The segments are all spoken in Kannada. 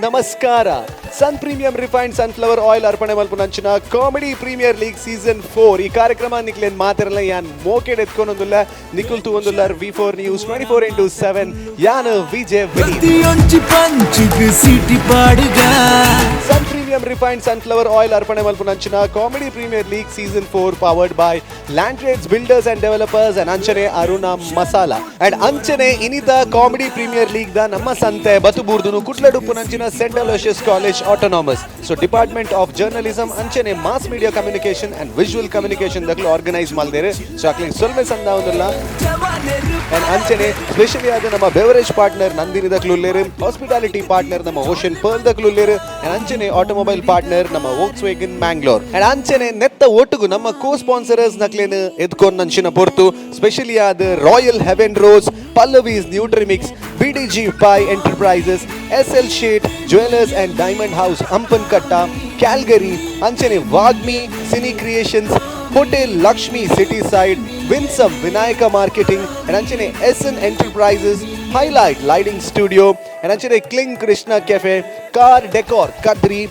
ನಮಸ್ಕಾರ. ಸನ್ ಪ್ರೀಮಿಯಂ ರಿಫೈನ್ಡ್ ಸನ್ಫ್ಲವರ್ ಆಯಿಲ್ ಅರ್ಪಣೆ ಮಲ್ಪುನಂಚಿನ ಕಾಮಿಡಿ ಪ್ರೀಮಿಯರ್ ಲೀಗ್ ಸೀಸನ್ 4 ಈ ಕಾರ್ಯಕ್ರಮ ನಿಕ್ಲೇನ್ ಮಾತಿರಲ್ಲ ಯಾನ್ ಮೋಕೆಡ್ ಎತ್ಕೊಂಡೊಂದುಲ್ಲ ನಿಕುಲ್ ತೂವೊಂದುಲ್ಲಾರ್ V4 News 24/7 ಯಾನ್ Vijay sun premium refined sunflower oil ಅರ್ಪಣೆ ಮಲ್ಪುನಂಚಿನ comedy premier league season 4 powered by land trades builders and developers and ಅಂಚನೆ ಅರುಣ ಮಸಾಲಾ ಅಂಡ್ ಅಂಚನೆ ಇನಿತ ಕಾಮಿಡಿ ಪ್ರೀಮಿಯರ್ ಲೀಗ್ ದ ನಮ್ಮ ಸಂತೆ ಬತುಬೂರ್ದುನು ಕುಟ್ಲಡುಪ್ಪುನಂಚಿನ saint Aloysius college autonomous so department of journalism ಅಂಚನೆ mass media communication and visual communication ದಕ್ಲು ಆರ್ಗನೈಸ್ ಮಲ್ದೇರೆ ಸೊ ಅಕ್ಲಿಗೆ ಸೊಲ್ಮೆ ಸಂದ ಒಂದಲ್ಲ ಅಂಡ್ ಅಂಚನೆ ಸ್ಪೆಷಲಿ ಆದ ನಮ್ಮ ಬೆವರೇಜ್ ಪಾರ್ಟ್ನರ್ ನಂದಿನಿ ದಕ್ಲುಲ್ಲೇರು ಹಾಸ್ಪಿಟಾಲಿಟಿ ಪಾರ್ಟ್ನರ್ ನಮ್ಮ ಓಷನ್ ಪರ್ಲ್ ದಕ್ಲುಲ್ಲೇರು ಅಂಡ್ ಅಂಚನೆ ಆಟೋಮೊಬೈಲ್ ಪಾರ್ಟ್ನರ್ ನಮ್ಮ ವೋಕ್ಸ್ವೇಗನ್ ಮ್ಯಾಂಗ್ಲೋರ್ ಅಂಡ್ ಅಂಚನೆ ನೆತ್ತ ಒಟ್ಟುಗು ನಮ್ಮ ಕೋ ಸ್ಪಾನ್ಸರರ್ಸ್ ನಕ್ಲೇನು ಎದ್ಕೊಂಡು ನಂಚಿನ ಪೊರ್ತು ಸ್ಪೆಷಲಿ ಆದ royal heaven rose Pallavi's nutrimix BDG Pi Enterprises, SL Sheet, Jewelers and Diamond House, Ampankatta, Calgary, Anchane Vagmi, Cine Creations, Hotel Lakshmi City Side, Winsome Vinayaka Marketing, and Anchane Essen Enterprises, Highlight Lighting Studio, and Anchane Kling Krishna Cafe, Car Decor Kadri,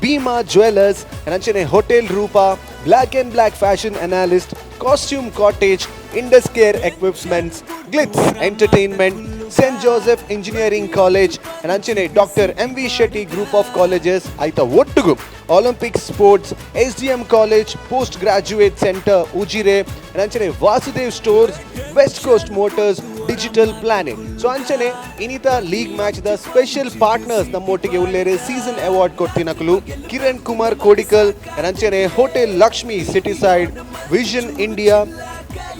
Bima Jewelers, and Anchane Hotel Rupa, Black and Black Fashion Analyst, Costume Cottage, Indus Care Equipments, Glitz Entertainment, St. Joseph Engineering College, and Anchane Dr. M.V. Shetty Group of Colleges, Aita Ottugu, Olympic Sports, SDM College, Postgraduate Center, Ujire, and Anchane Vasudev Stores, West Coast Motors, Digital Planet. So Anchane, Inita League Match, the special partners, the Motige Ullere Season Award Kottinakulu, Kiran Kumar Kodikal, and Anchane Hotel Lakshmi Cityside, Vision India,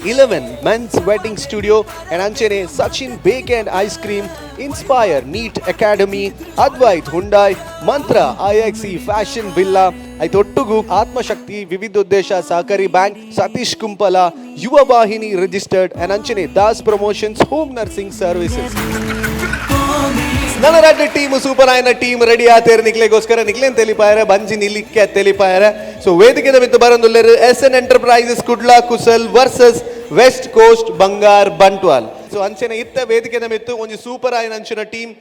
11 Men's Wedding Studio, and Anchane Sachin Bake and Ice Cream, Inspire Neat Academy, Advait Hyundai, Mantra IXE Fashion Villa, Aitottugu Atma Shakti Vividuddesha Sahakari Bank, Satish Kumpala, Yuva Vahini Registered, and Anchane Das Promotions Home Nursing Services. ನನ್ನ ರಾಜ್ಯ ಟೀಮ್ ಸೂಪರ್ ಆಯ್ನ ಟೀಮ್ ರೆಡಿ ಆತೇರು ನಿಕ್ಲೆಗೋಸ್ಕರ ನಿಕ್ಲೇನ್ ತೆಲಿಪಾಯರೆ ಬಂಜಿ ನಿಲ್ಲಿಕ್ಕೆ ತೆಲಿಪಾಯರೆ ಸೊ ವೇದಿಕೆದ ಮಿತ್ತು ಬರಂದುಲ್ಲೇರು SN enterprises Kudla Kusal versus west coast Bangar Bantwal so ಅಂಚೆನ ಇತ್ತ ವೇದಿಕೆದ ಮಿತ್ತು ಒಂಜಿ ಸೂಪರ್ ಆಯ್ನ ಅಂಚಿನ team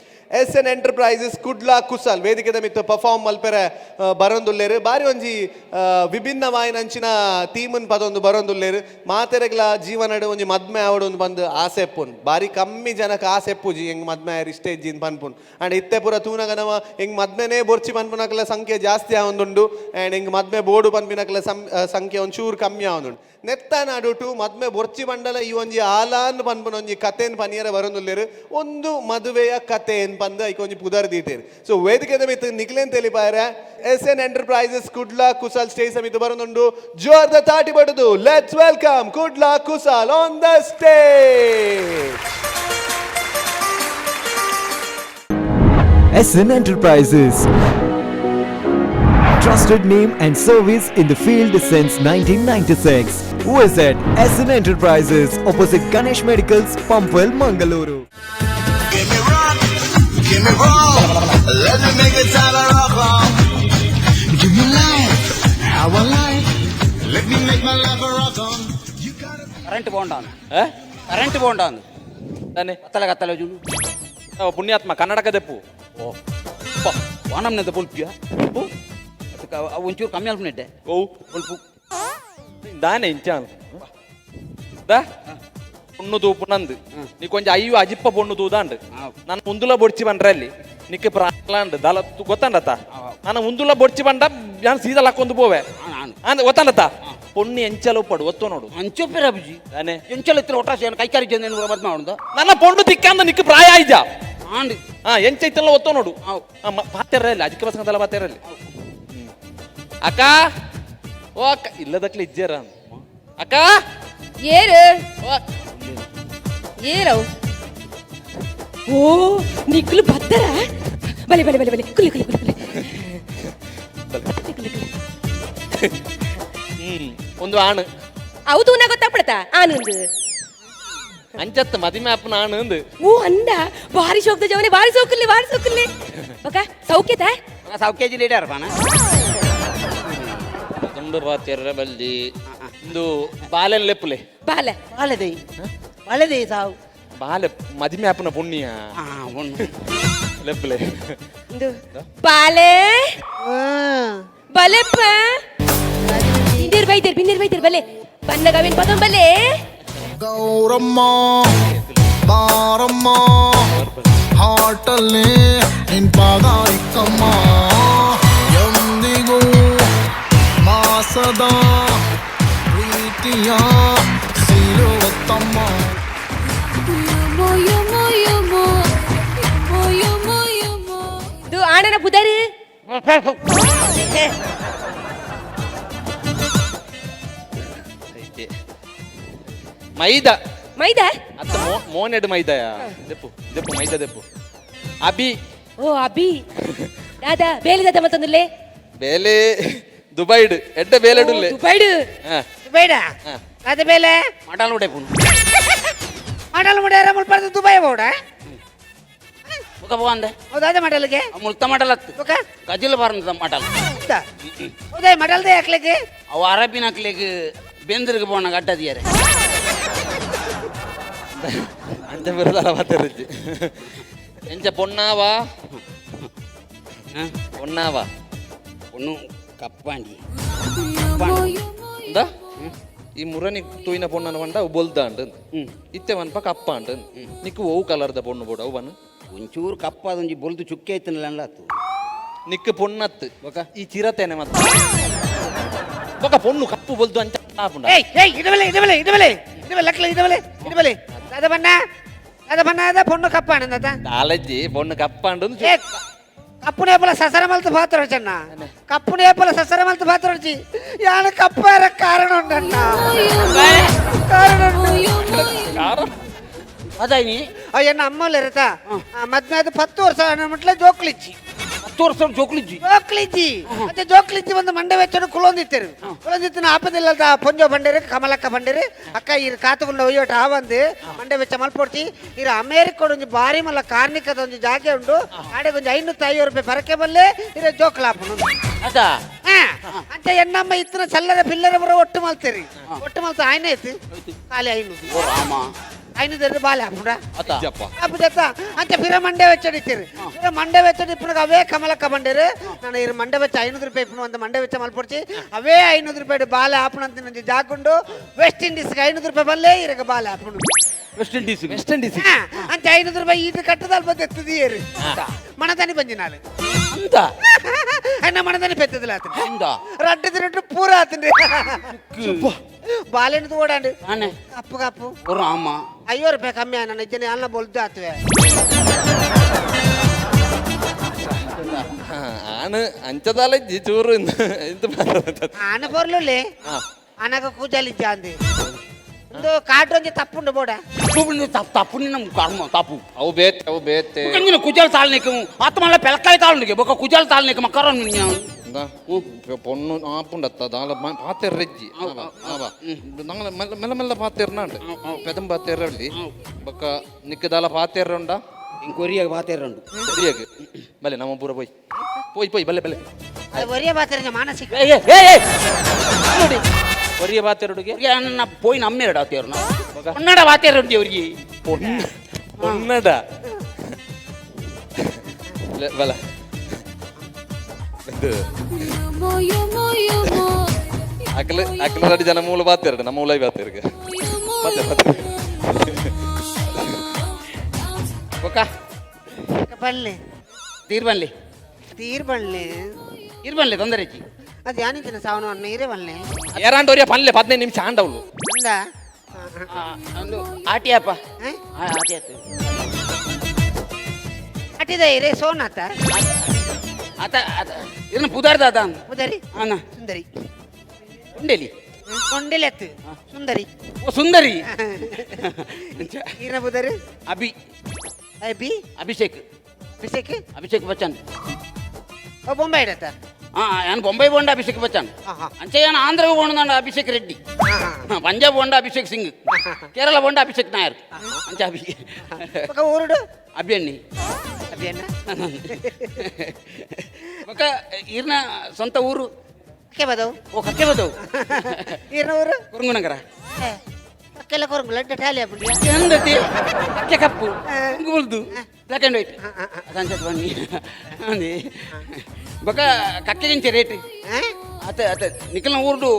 SN enterprises Kudla Kusal ವೇದಿಕೆದ ಮಿತ್ತು ಪರ್ಫಾರ್ಮ್ ಮಲ್ಪೆರೆ ಬರಂದುಲ್ಲೇರು ಬಾರಿ ಒಂಜಿ ವಿಭಿನ್ನವಾಯಿನ ಅಂಚಿನ ಟೀಮನ್ ಪದೊಂದು ಬರಂದುಲ್ಲೇರು ಮಾತೆರೆಗ್ಲ ಜೀವನಡು ಒಂಜಿ ಮದ್ಮೆ ಆವಡೊಂದು ಬಂದು ಆಸೆ ಎಪ್ಪುನ್ ಬಾರಿ ಕಮ್ಮಿ ಜನಕ್ಕೆ ಆಸೆ ಎಪ್ಪುಜಿ ಹೆಂಗ್ ಮದ್ಮೆ ಆಯ್ರಿ ಸ್ಟೇಜ್ ಜಿನ್ ಪನ್ಪುನ್ ಅಂಡ್ ಇತ್ತೆ ಪೂರ ತೂನಗನವ ಹೆಂಗ್ ಮದ್ಮೆನೇ ಬೊರ್ಚಿ ಪನ್ಪುನಕ್ಲ ಸಂಖ್ಯೆ ಜಾಸ್ತಿ ಆವೊಂದುಂಡು ಅಂಡ್ ಹೆಂಗ್ ಮದ್ಮೆ ಬೋರ್ಡು ಪನ್ಪಿನಕ್ಲ ಸಂಖ್ಯೆ ಒಂಚೂರು ಕಮ್ಮಿ ಆವೊಂದುಂಡು ನೆತ್ತ ನಾಡುಟು ಮದ್ಮೆ ಬೊರ್ಚಿ ಬಂಡಲ ಈ ಒಂಜಿ ಆಲಾನ್ ಪನ್ಪುನ ಒಂಜಿ ಕಥೆನ್ ಪನಿಯರ ಬರಂದುಲ್ಲೇರು ಒಂದು ಮದುವೆಯ ಕಥೆ ಏನ್ ಪಂದ ಐಕ ಒಂಜಿ ಪುದರ್ ದೀತೇರು ಸೊ ವೇದಿಕೆದ ಮಿತ್ತು ನಿಕ್ಲೇನ್ ತೆಲಿಪಾಯರೆ SN enterprises Kudla Kusal stage ಸಮಿತಿ ಬರಂದುಂಡು ಜೋರ್ದ ತಾಟಿ ಬಡುದು let's welcome Kudla Kusal on the stage. SN Enterprises, trusted name and service in the field since 1996. Visit SN Enterprises opposite Ganesh Medicals, Pampwell, Mangalore. Give me rock, give me roll, let me make it time to rock on. Give me life, how I like, let me make my life a rock on. You gotta current బాగుంటాను కరెంట్ బాగుంటాను దాన్ని కత్తలే చూడు పుణ్యాత్మ కన్నడక తెప్పు ఓ వానం నెత్త పొల్పియా ಒಂಚೂರು ಕಮ್ಮಿ ಅಲ್ಪನೆಟ್ಟೆ ಓ ಸ್ವಲ್ಪ ದಾನೆ ಇಂಚಾನು దా పొన్ను తూపునందు నీ కొంచెం అయ్యో అజిప్ప పొన్ను తూదాండు నన్ను ముందులో బొడిచి పండ్ರಲ್ಲಿ నీకు ಪ್ರಾಣಲಾಂಡ್ ದಲ ಗೊತ್ತಂಡತ ನಾನು ಮುಂದುಲ ಬೊಡ್ಚಿ ಬಂಡ ನಾನು ಸೀದಾ ಲಕ್ಕೊಂದು ಪೋವೆ ಗೊತ್ತಂಡತ ಪೊಣ್ಣು ಎಂಚಲು ಪಡು ಒತ್ತು ನೋಡು ಅಂಚೊಪ್ಪೆ ರಾಬುಜಿ ನಾನೇ ಎಂಚಲು ಇತ್ತು ಒಟ್ಟ ಕೈಕಾರಿ ಜನ ಮದ್ಮೆ ಮಾಡುದ ನನ್ನ ಪೊಣ್ಣು ತಿಕ್ಕಂದ ನಿಕ್ಕ ಪ್ರಾಯ ಆಯ್ಜ ಆಂಡಿ ಎಂಚ ಇತ್ತಲ್ಲ ಒತ್ತು ನೋಡು ಪಾತೆರಲ್ಲ ಅಜಿಕ್ಕ ಬಸಂಗದಲ್ಲ ಪಾತೆರಲ್ಲ ಅಕ್ಕ ಓ ಅಕ್ಕ ಇಲ್ಲದಕ್ಲೆ ಇಜ್ಜೇರ ಅಕ್ಕ ಏರು ಏರವು ಓ ನಿಕ್ಲು ಬತ್ತರ ಬಲೆ ಬಲೆ ಬಲೆ ಬಲೆ ಕುಲಿ ಕುಲಿ ಕುಲಿ ಒಂದು ಆಣು ಹೌದು ನಾ ಗೊತ್ತಾಗ್ಬಿಡತ್ತಾ ಆನಂದ್ ಅಂಚತ್ತ ಮದಿಮೆ ಅಪ್ಪನ ಆಣು ಅಂದು ಓ ಅಂದ ಬಾರಿ ಶೋಕ್ತ ಜವನೆ ಬಾರಿ ಸೌಕಲ್ಯ ಓಕೆ ಸೌಖ್ಯತ ಸೌಖ್ಯ ಲೀಡರ್ ಪಾನ ತುಂಡು ಬಾತಿರ ಬಲ್ದಿ ಇಂದು ಬಾಲೆನ್ ಲೆಪ್ಪಲೆ ಬಾಲೆ ಬಾಲೆದೈ ಸಾವು ಬಾಲೆ ಮದಿಮೆ ಅಪ್ಪನ ಪುಣ್ಯ ಲೆಪ್ಪಲೆ ಇಂದು ಬಾಲೆ ಬಲೆಪ್ಪ ಇಂದಿರ್ ಬೈದಿರ್ ಬಲೆ ಬನ್ನಗವಿನ್ ಪದಂ ಬಲೆ ಗೌರಮ್ಮ ಬಾರಮ್ಮ ಹಾಟಲ್ಲಿ ನಿನ್ ಪಾದ ಇಕ್ಕಮ್ಮ ಎಂದಿಗೂ ಮಾಸದ ಪ್ರೀತಿಯ ಸೀರುತ್ತಮ್ಮ ಇದು ಆಣನ ಪುದರ್ ಮೈದಾ ಮೈದಾ ಅತ್ತ ಮೋನೆಡ್ ಮೈದಾಯ ದೆಪ್ಪು ದೆಪ್ಪು ಮೈದಾ ದೆಪ್ಪು ಅಬಿ ಓ ಅಬಿ ದಾದಾ ಬೇಲೆ ದಾದ ಮತ್ತೊಂದುಲ್ಲೆ ಬೇಲೆ ದುಬೈಡ್ ಎಡ್ಡ ಬೇಲೆಡುಲ್ಲೆ ದುಬೈಡ್ ಹಾ ಬೇಡ ಹಾ. ಅದು ಬೇಲೆ ಮಟಾಲ್ ಉಡೆ ಪುನ್ ಮಾಡಲ್ ಮುಡಿಯಾರ ಮುಳ್ಪಡ್ದು ದುಬೈ ಬೋಡ ಮುಖ ಹೋಗಂದೆ ಹೌದಾದ ಮಾಡಲ್ಗೆ ಮುಲ್ತ ಮಟಲ್ ಹತ್ತು ಮುಖ ಗಜಿಲ್ ಬಾರಂದ ಮಟಲ್ ಹೌದಾ ಮಾಡಲ್ದೆ ಹಾಕ್ಲಿಕ್ಕೆ ಅವು ಅರಬಿನ ಹಾಕ್ಲಿಕ್ಕೆ ಬೆಂದ್ರಿಗೆ போன கட்டதியாரு ಅಂಚ ಬರದಲ್ಲ ಮಾತಾಡ್ತಿ ಎಂಚ ಪೊನ್ನಾವಾ ಪೊನ್ನಾವಾ ஒன்று கப்பாண்டி ಇಂದ ಈ ಮುರನಿ ತೂಯಿನ ಪೊಣ್ಣನ ಪಂಡ ಅವು ಬೊಲ್ದ ಅಂಡ್ ಇತ್ತೆ ಮನ್ಪ ಕಪ್ಪ ಅಂಡ್ ನಿಕ್ಕು ಓವು ಕಲರ್ದ ಪೊಣ್ಣು ಬೋಡ ಅವನು ಒಂಚೂರು ಕಪ್ಪಾದೊಂಜಿ ಬೊಲ್ದು ಚುಕ್ಕೆ ಐತನಲ್ಲ ಅತ್ತು ನಿಕ್ಕು ಪೊಣ್ಣತ್ತು ಈ ಚಿರತೆನೆ ಮತ್ತೆ ಬೊಕ ಪೊಣ್ಣು ಕಪ್ಪು ಬೊಲ್ದು ಅಂಚ ಆಪುಂಡ ಏಯ್ ಏಯ್ ಇಡಬಲೆ ಲಕ್ಲ ಅದ ಬಣ್ಣ ಅದ ಪೊಣ್ಣು ಕಪ್ಪ ಅಣ್ಣ ಕಾಲಜ್ಜಿ ಪೊಣ್ಣು ಕಪ್ಪ ಅಂಡು ಏ ಕಪ್ಪುನೇಪಲ ಸಸರ ಮಲ್ತು ಪಾತ್ರ ಚೆನ್ನ ಕಪ್ಪುನೇಪಲ ಸಸರ ಮಲ್ತು ಪಾತ್ರ ಯಾಣ ಕಪ್ಪಾರ ಕಾರಣ ಉಂಡಣ್ಣ ಕಾರಣ ಉಂಟು ಅದಾಯ್ನಿ ಎನ್ನ ಅಮ್ಮಲ್ಲ ಇರತ್ತ ಮದ್ನಾದ 10 ವರ್ಷ ಮಟ್ಲೆ ಜೋಕ್ಲಿಚ್ಚಿ 10 ವರ್ಷ ಜೋಕ್ಲಿಜ್ಜಿ ಮತ್ತೆ ಜೋಕ್ಲಿಚ್ಚಿ ಒಂದು ಮಂಡೆ ವೆಚ್ಚಡು ಕುಳೊಂದಿತ್ತಿನ ಆಪದಿಲ್ಲದ ಪೊಂಜೋ ಬಂಡೇರು ಕಮಲಕ್ಕ ಬಂಡೇರು ಅಕ್ಕ ಇರು ಕಾತುಗುಂಡ ಒಯ್ಯೋಟ ಆವಂದು ಮಂಡೆ ವೆಚ್ಚ ಮಲ್ಪೊಡ್ತಿ ಇರು ಅಮೇರಿಕೋಡ್ ಒಂಜಿ ಬಾರಿ ಮಲ್ಲ ಕಾರ್ಮಿಕದ ಒಂಜಿ ಜಾಗೆ ಉಂಡು ಆಡೆ ಒಂಜಿ 550 ರೂಪಾಯಿ ಬರಕೆ ಬಲ್ಲೆ ಇರ ಜೋಕ್ಲಾಪನು ಅದಾ ಅಂತ ಎನ್ನಮ್ಮ ಇತ್ತಿನ ಚಲ್ಲರ ಪಿಲ್ಲರ ಬರೋ ಒಟ್ಟು ಮಲ್ತೇರಿ ಒಟ್ಟು ಮಲ್ತ ಆಯ್ನೆ ಐತಿ ಖಾಲಿ 500 ಓ ರಾಮ 500 ಬಾಲೆ ಹಾಪುಂಡ ಅತ್ತ ಅಪ್ಪದತ್ತ ಅಂತ ಪಿರ ಮಂಡೆ ವೆಚ್ಚಡಿತ್ತೀರಿ ಪಿರ ಮಂಡೆ ವೆಚ್ಚಡಿಪ್ಪುನಗ ಅವೇ ಕಮಲಕ್ಕ ಬಂಡೇರು ನಾನು ಇರು ಮಂಡೆ ವೆಚ್ಚ 500 ರೂಪಾಯಿ ಇಪ್ಪು ಒಂದು ಮಂಡೆ ವೆಚ್ಚ ಮಲ್ಪೊಡ್ಚಿ ಅವೇ 500 ರೂಪಾಯಿ ಬಾಲೆ ಹಾಪುಣಂತ ನಂಜಿ ಜಾಗುಂಡು ವೆಸ್ಟ್ ಇಂಡೀಸ್ಗೆ 500 ರೂಪಾಯಿ ಬಲ್ಲೆ ಇರಗ ಬಾಲೆ ಹಾಪುಂಡು ವೆಸ್ಟ್ ಇಂಡೀಸ್ ಅಂತ 500 ರೂಪಾಯಿ ಇದು ಕಟ್ಟದಲ್ ಬಂದು ಎತ್ತದಿಯೇರು ಮಣದಾನಿ ಬಂಜಿ ನಾಳೆ ಅಂತ ಅಣ್ಣ ಮಣದಾನಿ ಪೆತ್ತದಿಲ್ಲ ಆತನ ಇಂದ ರಡ್ಡು ತಿರುಟ್ಟು ಪೂರ ಆತಂಡಿ ಬಾಲೆಣ್ಣದು ಓಡಾಂಡು ಆನೆ ಕಪ್ಪು ಓ ರಾಮ 5 ರೂಪಾಯಿ ಕಮ್ಮಿ ನನ್ನ ಇದ್ದೇನೆ ಅಲ್ಲ ಬೊಲ್ದು ಆತ್ವೆ ആണ് അഞ്ചതാലജ്ജി ചോറ് എന്ത് ಆನ ಬರ್ಲುಲ್ಲಿ ಆನಗ ಕೂಜಾಲಿ ಜಾಂದಿ ಒಂದು ಕಾಟು ಒಂಜಿ ತಪ್ಪುಂಡು ಬೋಡ ತಪ್ಪು ನಿನ್ನ ಕರ್ಮ ತಪ್ಪು ಅವು ಬೇತೆ ಎಂಗಿನ ಕುಜಾಲ್ ತಾಳ್ನಿಕ್ಕು ಆತ ಮಲ್ಲ ಪೆಲಕಾಯಿ ತಾಳ್ನಿಗೆ ಬೊಕ ಕುಜಾಲ್ ತಾಳ್ನಿಕ್ಕೆ ಮಕ್ಕರ പൊണ്ണു ആപ്പുണ്ടത്ത ദാല പാത്തെറജ്ജി മെല്ല മെല്ല പാത്തെറിനാണ്ട് പെദം പാത്തെറള്ളി ബക്ക നിക്ക് ദാല പാത്തെറുണ്ട ಇಂಕೊರಿಯಾಗ ಬಾತೇರಂಡು ಸರಿಯಾಗಿ ಬಲೆ ನಮ್ಮ ಪೂರ போய் ಬಲೆ ಬಲೆ ಅದು ಒರಿಯ ಬಾತರಂಜ ಮಾನಸಿಕ ನೋಡಿ ಒರಿಯ ಪಾತ್ತೆರಡುಗೆ ನನ್ನ போய் ನಮ್ಮ ಎರಡ ಆತೇರು ಕನ್ನಡ ಬಾತೇರಂಡಿ ಅವ್ರಿಗೆ പൊണ്ണട ಬಲ ಅಕ್ಕಲ ಜನ ಮೂಲ ಪಾತ್ತೆರಡು ನಮ್ಮ ಉಲೈ ಪಾತ್ತೆರ್ಗೆ ಬೊಕ ಬಳ್ಳಿ ತೀರ್ ಬಳ್ಳಿ ತೊಂದರೆ ಇಚ್ಚಿ ಅದು ಯಾನಿತ್ತಿನ ಸಾವನ ನೀರೇ ಬಳ್ಳಿ ಏರಾಂಡ್ ಒರಿಯ ಪನ್ಲೆ 15 ನಿಮಿಷ ಆಂಡವಳು ಅಂದ ಒಂದು ಆಟಿಯಪ್ಪ ಆಟಿ ಅಟಿದ ಇರೇ ಸೋನಾತ ಆತ ಇದನ್ನ ಪುದಾರ್ದ ಮುದರಿ ಅಣ್ಣ ಸುಂದರಿ ಉಂಡೆಲಿ ಕೊಂಡೆಲೆತ್ತು ಸುಂದರಿ ಓ ಸುಂದರಿ ಈರ್ನ ಬುದರಿ ಅಭಿಷೇಕ್ ಬಚ್ಚನ್ ಓ ಬೊಂಬೈ ಇಡತ್ತ ഞാൻ ബൊംബൈ പോകേണ്ട അഭിഷേക് ബച്ചൻ അഞ്ചേ ഞാൻ ആന്ധ്രക്ക് പോകണമെന്നാണ് അഭിഷേക് റെഡ്ഡി പഞ്ചാബ് പോകേണ്ട അഭിഷേക് സിംഗ് കേരള പോകേണ്ട അഭിഷേക് നായർ ಊರುಡು ಅಭಿಯಣ್ಣಿ ಮತ್ತೆ ಈರ್ನ ಸ್ವಂತ ಊರು ಕಕ್ಕೆ ಬದವು ಕಕ್ಕೆ ಬದವು ಈರ್ನ ಊರು ಕುರುಂಗುನಗರ ಕಕ್ಕೆಲ್ಲ ಕೊರಂಗು ಲಡ್ಡ ಟಾಲಿ ಆಗ್ಬಿಡಿ ಎಂದತಿ ಕಕ್ಕೆ ಕಪ್ಪು ಬುಲ್ದು ಬ್ಲ್ಯಾಕ್ ಆ್ಯಂಡ್ ವೈಟ್ ಅದಂಚತ್ ಬನ್ನಿ ಅಂದಿ ಬೊಕ ಕಕ್ಕೆಗೆಂಚೆ ರೇಟ್ ಅತ ಅತ ನಿಖಲ್ನ ಊರ್ಡು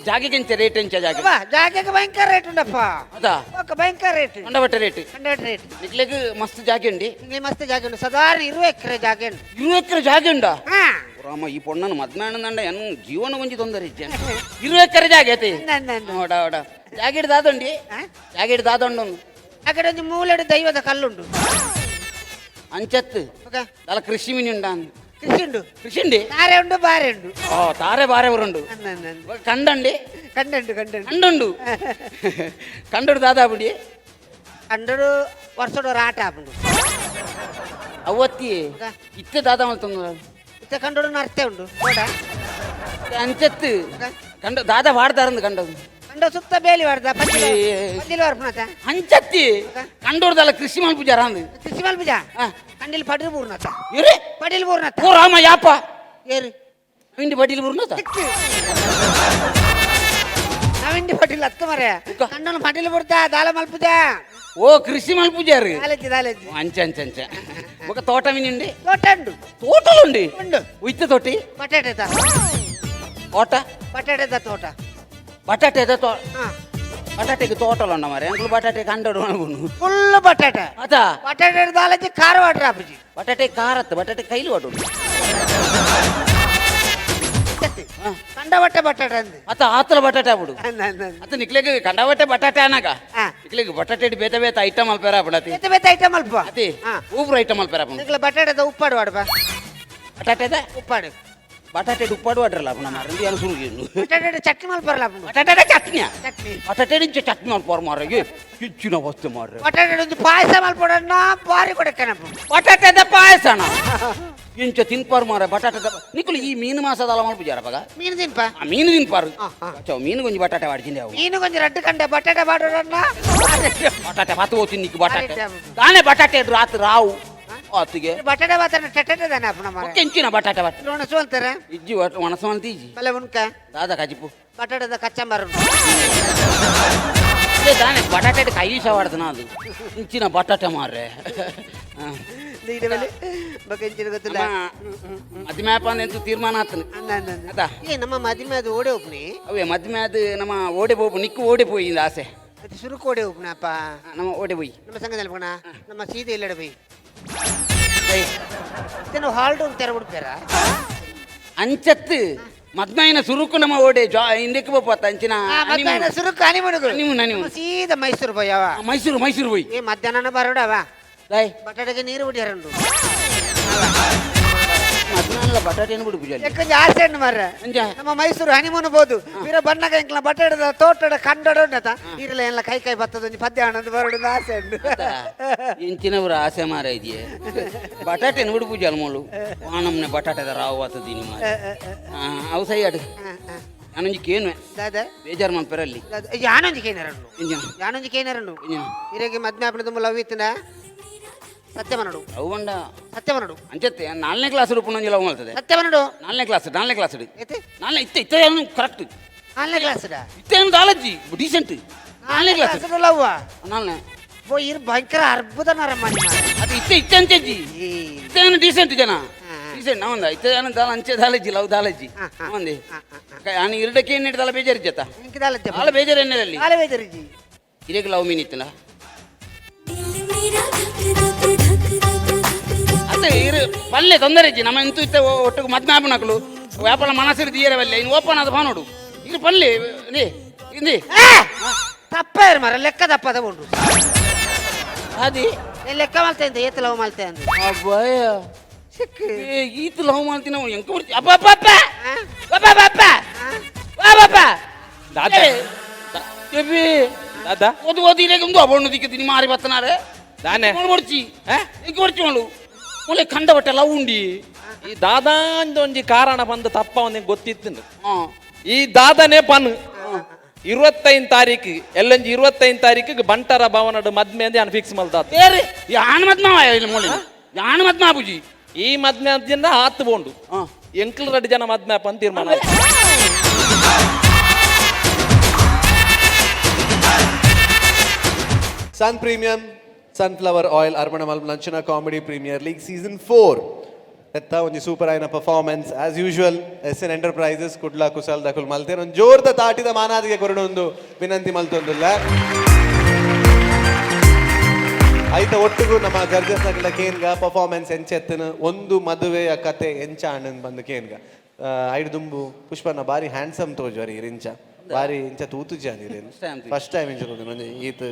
ಜಾಗೆಗೆಂಚೆ ರೇಟ್ ಎಂಚ ಜಾಗೆ ಜಾಗಕ್ಕೆ ಭಯಂಕರ ರೇಟ್ ಉಂಡಪ್ಪ ಅದಾ ఒక ಭಯಂಕರ ರೇಟ್ ಕಂಡಬಟ್ಟೆ ರೇಟ್ ರೇಟ್ ನಿಕ್ಲೆಗ್ ಮಸ್ತ್ ಜಾಗೆ ಉಂಡಿ ಇಲ್ಲಿ ಮಸ್ತ್ ಜಾಗ ಉಂಟು ಸಾಧಾರಣ 20 ಎಕರೆ ಜಾಗ ಉಂಟು 20 ಎಕರೆ ಜಾಗೆ ಉಂಡಾ ಹಾ ರಾಮ ಈ ಪೊಣ್ಣನ ಮದ್ಮೆ ಅಣ್ಣಂಡ ಎನ್ ಜೀವನ ಗೊಂಜಿ ತೊಂದರೆ ಇಜ್ಜೆ 20 ಎಕರೆ ಜಾಗೆ ಐತಿ ನೋಡ ಓಡ ಜಾಗೆ ಹಿಡ್ದಾದೊಂಡಿ ಜಾಗೆ ಹಿಡ್ದಾದೊಂಡು ಆ ಕಡೆ ಒಂದು ಮೂಲೆಡು ದೈವದ ಕಲ್ಲುಂಡು ಅಂಚತ್ತು ಅಲ್ಲ ಕೃಷಿ ಮೀನು ಉಂಡ ಕೃಷಿ ಉಂಡು ಕೃಷಿ ಉಂಡಿ ತಾರೆ ಉಂಡು ಬಾರೆ ಉಂಡು ಓ ತಾರೆ ಬಾರೆ ಬರುಂಡು ಕಂಡಂಡಿ ಕಂಡುಂಡು ಕಂಡುಂಡು ಕಂಡುಡು ದಾದಾ ಬಿಡಿ ಕಂಡು ವರ್ಷದವ್ರ ಆಟ ಆಪುಂಡು ಅವತ್ತಿ ಇತ್ತೆ ದಾದಾ ಮಲ್ತಂದು ಇತ್ತೆ ಕಂಡು ನರ್ತೆ ಉಂಡು ನೋಡ ಅಂಚತ್ತು ಕಂಡು ದಾದಾ ಬಾಡ್ದಾರಂದು ಕಂಡದು ಕಂಡು ಸುತ್ತ ಬೇಲಿ ಮಾಡ್ದ ಪಂಜಿಲ್ ವರ್ಪುನತ ಅಂಚತ್ತಿ ಕಂಡೋರ್ದಲ್ಲ ಕೃಷಿ ಮಲ್ಪುಜಾರ ಅಂದು ಕೃಷಿ ಮಲ್ಪುಜ ಕಂಡಿಲ್ ಪಡಿಲ್ ಪೂರ್ಣತ ಇವ್ರಿ ಪಡಿಲ್ ಪೂರ್ಣತ ಓ ರಾಮ ಯಾಪ ಏರಿ ಇಂಡಿ ಬಡಿಲ್ ಬುರ್ನತ ನವಿಂಡಿ ಪಡಿಲ್ ಹತ್ತು ಮರೆ ಕಂಡನು ಪಡಿಲ್ ಪೂರ್ತ ದಾಲ ಮಲ್ಪುಜ ಓ ಕೃಷಿ ಮಲ್ಪುಜಾರು ದಾಲೆಜ್ಜಿ ಅಂಚ ಅಂಚ ಅಂಚ ఒక తోట వినండి తోట ఉండు తోటలు ఉండి ఉండు ఉత్త తోటి బటాటేదా తోట బటాటేదా తోట బటాటేదా తోట బటాటేకి తోటలు ఉన్నా మరి అంకులు బటాటే కండడు అనుకును ఫుల్ బటాటా అదా బటాటే దాలచి కార వాటర్ ఆపుజి బటాటే కారత్ బటాటే కైలు వాడు కండబట్టే బటాట అంది అత ఆతల బటాటే అప్పుడు అత నిక్లేకి కండబట్టే బటాటే అన్నాక నిక్లేకి బటాటేడి ಬೇತ ಬೇತ ಐಟಮ್ ಅಲ್ಪೇರ ಅಪ್ಪಡತಿ ಬೇತ ಬೇತ ಐಟಮ್ ಅಲ್ಪ ಅತಿ ಊಬ್ರು ಐಟಮ್ ಅಲ್ಪೇರ ಅಪ್ಪ ನಿಕ್ಲ ಬಟಾಟೇದ ಉಪ್ಪಾಡು ವಾಡಬಾ ಬಟಾಟೇದ ಉಪ್ಪಾಡು ಬಟಾಟೇಡಿ ಉಪ್ಪಾಡು ವಾಡ್ರಲ್ಲ ಅಪ್ಪ ನಮ್ಮ ರೆಂಡಿ ಅನು ಸುರುಗಿ ಬಟಾಟೇದ ಚಟ್ನಿ ಮಲ್ಪರಲ್ಲ ಅಪ್ಪ ಬಟಾಟೇದ ಚಟ್ನಿ ಚಟ್ನಿ ಬಟಾಟೇಡಿ ಚಟ್ನಿ ಮಲ್ಪರ ಮಾರ್ರೆ ಕಿಚ್ಚಿನ ವಸ್ತು ಮಾರ್ರೆ ಬಟಾಟೇದ ಒಂದು ಪಾಯಸ ಮಲ್ಪಡನ್ನ ಬಾರಿ ಕೊಡಕ್ಕನಪ್ಪ ಬಟಾಟೇದ ಪಾಯಸನ ಇಂಚ ತಿನ್ಪಾರು ಮಾರ ಬಟಾಟದ ನಿಕ್ಕಲು ಈ ಮೀನು ಮಾಸದ ಮಲ್ಪುಜಾರ ಬಗ ಮೀನು ತಿನ್ಪಾ ಮೀನು ತಿನ್ಪಾರು ಮೀನು ಗೊಂಜಿ ಬಟಾಟೆ ವಾಡ್ಜಿಂದೆ ಅವು ಮೀನು ಗೊಂಜಿ ರಡ್ಡು ಕಂಡೆ ಬಟಾಟೆ ಬಾಡೋರನ್ನ ಬಟಾಟೆ ಬಾತು ಹೋಗ್ತೀನಿ ನಿಕ್ಕು ಬಟಾಟೆ ದಾನೆ ಬಟಾಟೆ ರಾತ್ ರಾವು ಆತಿಗೆ ಬಟಾಟೆ ಬಾತನ ಟೆಟೆದಾನೆ ಅಪ್ಪ ನಮ್ಮ ಕೆಂಚಿನ ಬಟಾಟೆ ಬಾತ್ ನೋಣ ಸೋಲ್ತಾರೆ ಇಜ್ಜಿ ಒಣಸ ಅಂತೀಜಿ ಬಲೆ ಉನ್ಕ ದಾದ ಕಜಿಪು ಬಟಾಟೆದ ಕಚ್ಚಂಬಾರು ದಾನೆ ಬಟಾಟೆ ಕೈ ಸವಾಡ್ದನ ಅದು ಇಂಚಿನ ಬಟಾಟೆ ಮಾರ್ರೆ ಗೊತ್ತಿಲ್ಲ ಮದ್ಮೆ ಅಂತ ತೀರ್ಮಾನ ಆತನು ಅದ ಏ ನಮ್ಮ ಮದ್ಮೆ ಅದು ಓಡೆ ಹೋಗ್ನಿ ಅವೇ ಮದ್ಮೆ ಅದು ನಮ್ಮ ಓಡೆ ಬೋಪು ನಿಕ್ಕು ಓಡೆ ಪೋಯಿಂದ ಆಸೆ ಅದು ಸುರುಕು ಓಡೆ ಹೋಗ್ನಪ್ಪ ನಮ್ಮ ಓಡೆ ಪೋಯಿ ನಮ್ಮ ಸಂಘ ನೆಲ್ಪಣ ನಮ್ಮ ಸೀದೆ ಇಲ್ಲಡೆ ಬೈ ಇದನ್ನು ಹಾಲ್ಡ್ ಅಂತ ತೆರ ಬಿಡ್ತಾರ ಅಂಚತ್ತು ಮದ್ಮಾಯಿನ ಸುರುಕು ನಮ್ಮ ಓಡೆ ಇಂದಕ್ಕೆ ಬೋಪತ್ತ ಅಂಚಿನ ಸುರುಕು ಹನಿಮೂನುಗಳು ನೀವು ಸೀದಾ ಮೈಸೂರು ಬೈ ಅವ ಮೈಸೂರು ಹೋಯ್ ಏ ಮಧ್ಯಾಹ್ನ ಬರೋಡವ ದಾಯ್ ಬಟಾಟೆಗೆ ನೀರು ಬಿಡ್ಯಾರಂಡು ಮದ್ಮಾನಲ್ಲ ಬಟಾಟೆಯನ್ನು ಬಿಡು ಪೂಜೆ ಯಾಕಂದ್ರೆ ಆಸೆ ಉಂಡು ಮಾರ್ರೆ ನಮ್ಮ ಮೈಸೂರು ಹನಿಮೂನು ಬೋದು ವೀರ ಬಣ್ಣಗ ಇಂಕ್ಲ ಬಟಾಟದ ತೋಟದ ಕಂಡಡ ಉಂಡತ ಇರಲ್ಲ ಎಲ್ಲ ಕೈ ಕೈ ಬತ್ತದ ಒಂಜಿ ಪದ್ಯ ಹಣ್ಣದು ಬರೋಡು ಆಸೆ ಉಂಡು ಇಂಚಿನವ್ರ ಆಸೆ ಮಾರ ಇದೆಯೇ ಬಟಾಟೆಯನ್ನು ಬಿಡು ಪೂಜೆ ಅಲ್ಮೋಳು ನಮ್ಮನೆ ಬಟಾಟೆದ ರಾವು ಆತದಿ ನಿಮ್ಮ ಅವು ಸೈ ಅಡು ಯಾನೊಂಜಿ ಕೇನು ದಾದ ಬೇಜಾರು ಮಲ್ಪೆರಲ್ಲಿ ಯಾನೊಂಜಿ ಕೇನರಂಡು ಯಾನೊಂಜಿ ಕೇನರಂಡು ಇರಗೆ ಮದ್ಮೆ ಆಪಣ ತುಂಬ ಲವ್ ಇತ್ತಿನ ಸತ್ಯವನಡು ಅವಂಡ ಸತ್ಯವನಡು ಅಂಚತ್ತೆ 4ನೇ ಕ್ಲಾಸ್ ರೂಪಣಂಜಿ ಲವ್ ಮಾಡ್ತದೆ ಸತ್ಯವನಡು 4ನೇ ಕ್ಲಾಸ್ ಏತೆ 4 ಇತ್ತೆ ಕರೆಕ್ಟ್ 4ನೇ ಕ್ಲಾಸ್ ಇತ್ತೇನು ದಾಲಜ್ಜಿ ಡೀಸೆಂಟ್ 4ನೇ ಕ್ಲಾಸ್ ಲವ್ 4ನೇ ಓ ಇರ್ ಭಯಂಕರ ಅರ್ಬುದ ನರಮ್ಮ ಅದು ಇತ್ತೆ ಅಂಚಜ್ಜಿ ಇತ್ತೇನು ಡೀಸೆಂಟ್ ಜನ ಡೀಸೆಂಟ್ ನಾವಂದ ಇತ್ತೆ ಜನ ದಾಲ ಅಂಚೆ ದಾಲಜ್ಜಿ ಲವ್ ದಾಲಜ್ಜಿ ಒಂದೇ ನಾನು ಇರಡಕ್ಕೆ ಏನು ಹಿಡ್ದಲ್ಲ ಬೇಜಾರು ಜತ ಭಾಳ ಬೇಜಾರು ಎಣ್ಣೆರಲ್ಲಿ ಇರಕ್ಕೆ ಲವ್ ಮೀನ್ ಇತ್ತಲ್ಲ ಅದೇ ಇರು ಪಲ್ಲೆ ತೊಂದರೆ ಇಜ್ಜಿ ನಮ್ಮ ಇಂತೂ ಇತ್ತೆ ಒಟ್ಟಿಗೆ ಮದ್ಮೆ ಆಪನಕಲು ವ್ಯಾಪಾರ ಮನಸ್ಸಿರು ದೀಯರವಲ್ಲ ಇನ್ನು ಓಪನ್ ಅದು ಬಾನೋಡು ಈಗ ಪಲ್ಲೆ ನೀ ಇಂದಿ ತಪ್ಪ ಮರ ಲೆಕ್ಕ ತಪ್ಪದ ಉಂಟು ಅದಿ ಲೆಕ್ಕ ಮಲ್ತೆ ಅಂತ ಏತ್ ಲವ್ ಮಲ್ತೆ ಅಂತ ಅಬ್ಬಾಯ ಈತ ಲವ್ ಮಾಡ್ತೀನಿ ನಾವು ಹೆಂಗೆ ಬರ್ತೀವಿ ಅಪ್ಪ ಅಪ್ಪ ಅಪ್ಪ ಅಪ್ಪ ಅಪ್ಪ ಅಪ್ಪ ಅಪ್ಪ ದಾದಾ ದಾದಾ ಓದು ಓದಿ ಇರಗೆ ಒಂದು ಅಬಣ್ಣು ದಿಕ್ಕಿ ಮಾರಿ ಬತ್ತನಾರೆ ದಾನೆ ಬರ್ಚಿ ಹೆಂಗೆ ಬರ್ಚಿ ಮಾಡು ಮೊಳೆ ಕಂಡ ಬಟ್ಟೆ ಲವ್ ಉಂಡಿ ಈ ದಾದಾಂದ ಒಂಜಿ ಕಾರಣ ಬಂದ ತಪ್ಪ ಅವನಿಗೆ ಗೊತ್ತಿತ್ತು ಈ ದಾದನೆ ಪನ್ 25 ತಾರೀಕು ಎಲ್ಲೊಂಜಿ 25 ತಾರೀಕಿಗೆ ಬಂಟರ ಭವನಡು ಮದ್ಮೆ ಅಂತ ನಾನು ಫಿಕ್ಸ್ ಮಲ್ದ ಬೇರೆ ಯಾನ್ ಮದ್ಮ ಮೊಳೆ ಯಾನ್ ಮದ್ಮ ಆಬುಜಿ ಈ ಮದ್ಮೆ ಅದಿಂದ ಆತ್ ಬೋಂಡು ಎಂಕ್ಲು 2 ಜನ ಮದ್ಮೆ ಅಂತ ತೀರ್ಮಾನ Sun Premium, ಸನ್ಫ್ಲವರ್ ಆಯಿಲ್ ಅರ್ಪಣೆ ಮಲ್ಪನಂಚಿನ ಕಾಮಿಡಿ ಪ್ರೀಮಿಯರ್ ಲೀಗ್ ಸೀಸನ್ 4 ಎತ್ತ ಒಂಜಿ ಸೂಪರ್ ಆಯ್ನ performance as usual SN enterprises Kudla Kusal ದಕುಲ್ ಮಲ್ತೇನೆ ಒಂದು ಜೋರ್ದ ತಾಟಿದ ಮಾನಾದಿಗೆ ಕೊರಡೊಂದು ವಿನಂತಿ ಮಲ್ತೊಂದುಲ್ಲ ಐತ ಒಟ್ಟಿಗೂ ನಮ್ಮ ಜರ್ಜಸ್ ನಗಲ ಕೇನ್ಗ ಪರ್ಫಾರ್ಮೆನ್ಸ್ ಎಂಚೆತ್ತನ ಒಂದು ಮದುವೆಯ ಕತೆ ಎಂಚ ಅಣ್ಣನ್ ಬಂದು ಕೇನ್ಗ ಐಡು ದುಂಬು ಪುಷ್ಪನ ಬಾರಿ ಹ್ಯಾಂಡ್ಸಮ್ ತೋಜುವರಿ ಇಂಚ ಬಾರಿ ಇಂಚ ತೂತು ಜಾನಿರೇನು ಫಸ್ಟ್ ಟೈಮ್ ಇಂಚ ತೋಜು ಈತ್